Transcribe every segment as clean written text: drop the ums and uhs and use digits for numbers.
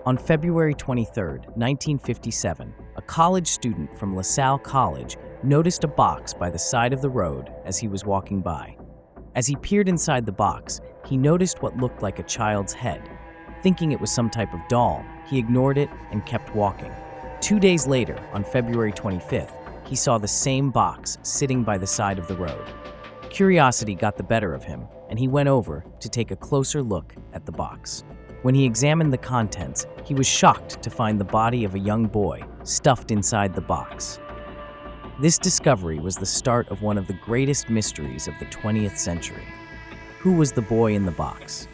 On February 23, 1957, a college student from LaSalle College noticed a box by the side of the road as he was walking by. As he peered inside the box, he noticed what looked like a child's head. Thinking it was some type of doll, he ignored it and kept walking. 2 days later, on February 25th, he saw the same box sitting by the side of the road. Curiosity got the better of him, and he went over to take a closer look at the box. When he examined the contents, he was shocked to find the body of a young boy stuffed inside the box. This discovery was the start of one of the greatest mysteries of the 20th century. Who was the boy in the box?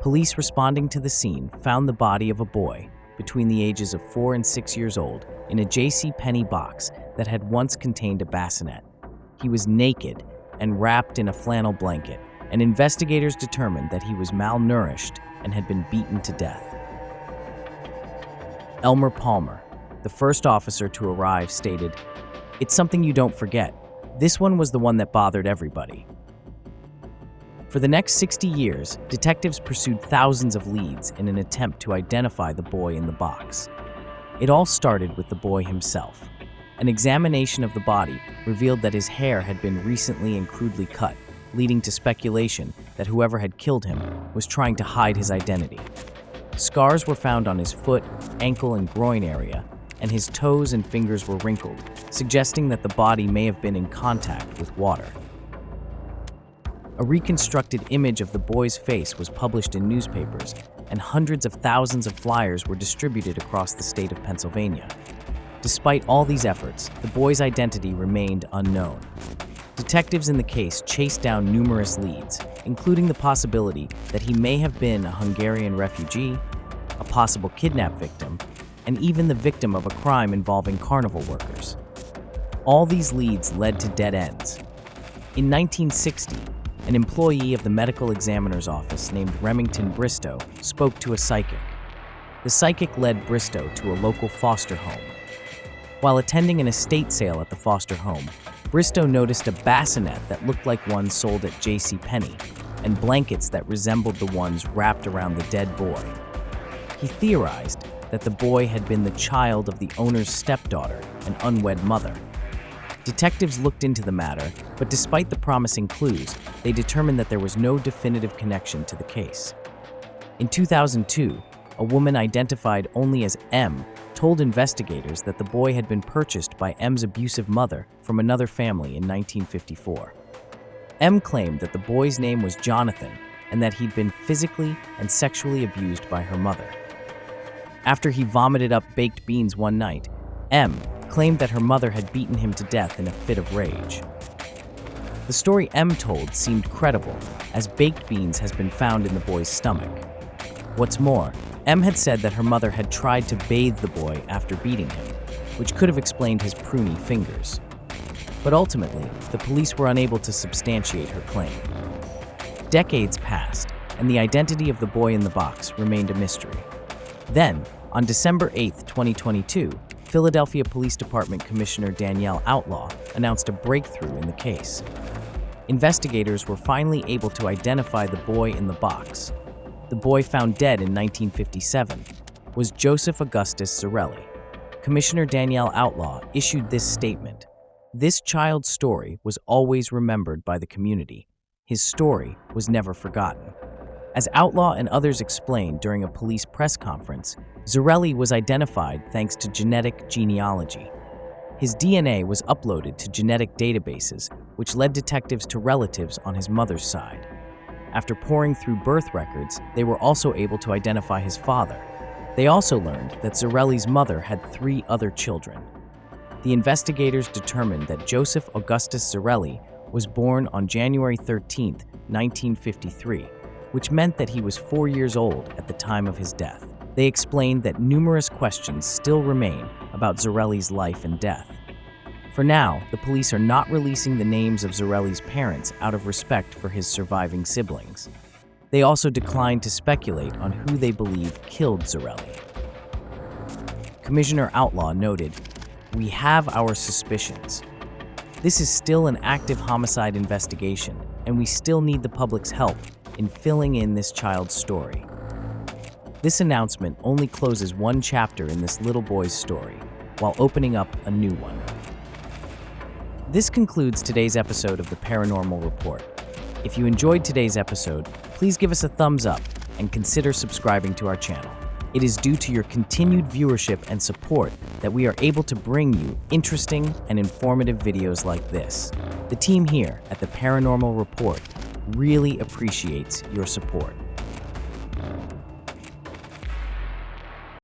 Police responding to the scene found the body of a boy between the ages of 4 and 6 years old in a JCPenney box that had once contained a bassinet. He was naked and wrapped in a flannel blanket, and investigators determined that he was malnourished and had been beaten to death. Elmer Palmer, the first officer to arrive, stated, "It's something you don't forget. This one was the one that bothered everybody." For the next 60 years, detectives pursued thousands of leads in an attempt to identify the boy in the box. It all started with the boy himself. An examination of the body revealed that his hair had been recently and crudely cut, leading to speculation that whoever had killed him was trying to hide his identity. Scars were found on his foot, ankle, and groin area, and his toes and fingers were wrinkled, suggesting that the body may have been in contact with water. A reconstructed image of the boy's face was published in newspapers, and hundreds of thousands of flyers were distributed across the state of Pennsylvania. Despite all these efforts, the boy's identity remained unknown. Detectives in the case chased down numerous leads, including the possibility that he may have been a Hungarian refugee, a possible kidnap victim, and even the victim of a crime involving carnival workers. All these leads led to dead ends. In 1960, an employee of the medical examiner's office named Remington Bristow spoke to a psychic. The psychic led Bristow to a local foster home. While attending an estate sale at the foster home, Bristow noticed a bassinet that looked like one sold at JCPenney and blankets that resembled the ones wrapped around the dead boy. He theorized that the boy had been the child of the owner's stepdaughter and unwed mother. Detectives looked into the matter, but despite the promising clues, they determined that there was no definitive connection to the case. In 2002, a woman identified only as M told investigators that the boy had been purchased by M's abusive mother from another family in 1954. M claimed that the boy's name was Jonathan and that he'd been physically and sexually abused by her mother. After he vomited up baked beans one night, M claimed that her mother had beaten him to death in a fit of rage. The story M told seemed credible, as baked beans has been found in the boy's stomach. What's more, M had said that her mother had tried to bathe the boy after beating him, which could have explained his pruny fingers. But ultimately, the police were unable to substantiate her claim. Decades passed, and the identity of the boy in the box remained a mystery. Then, on December 8, 2022, Philadelphia Police Department Commissioner Danielle Outlaw announced a breakthrough in the case. Investigators were finally able to identify the boy in the box. The boy found dead in 1957 was Joseph Augustus Zarelli. Commissioner Danielle Outlaw issued this statement: "This child's story was always remembered by the community. His story was never forgotten." As Outlaw and others explained during a police press conference, Zarelli was identified thanks to genetic genealogy. His DNA was uploaded to genetic databases, which led detectives to relatives on his mother's side. After poring through birth records, they were also able to identify his father. They also learned that Zarelli's mother had 3 other children. The investigators determined that Joseph Augustus Zarelli was born on January 13, 1953, which meant that he was 4 years old at the time of his death. They explained that numerous questions still remain about Zarelli's life and death. For now, the police are not releasing the names of Zarelli's parents out of respect for his surviving siblings. They also declined to speculate on who they believe killed Zarelli. Commissioner Outlaw noted, "We have our suspicions. This is still an active homicide investigation, and we still need the public's help in filling in this child's story." This announcement only closes one chapter in this little boy's story, while opening up a new one. This concludes today's episode of the Paranormal Report. If you enjoyed today's episode, please give us a thumbs up and consider subscribing to our channel. It is due to your continued viewership and support that we are able to bring you interesting and informative videos like this. The team here at the Paranormal Report really appreciates your support.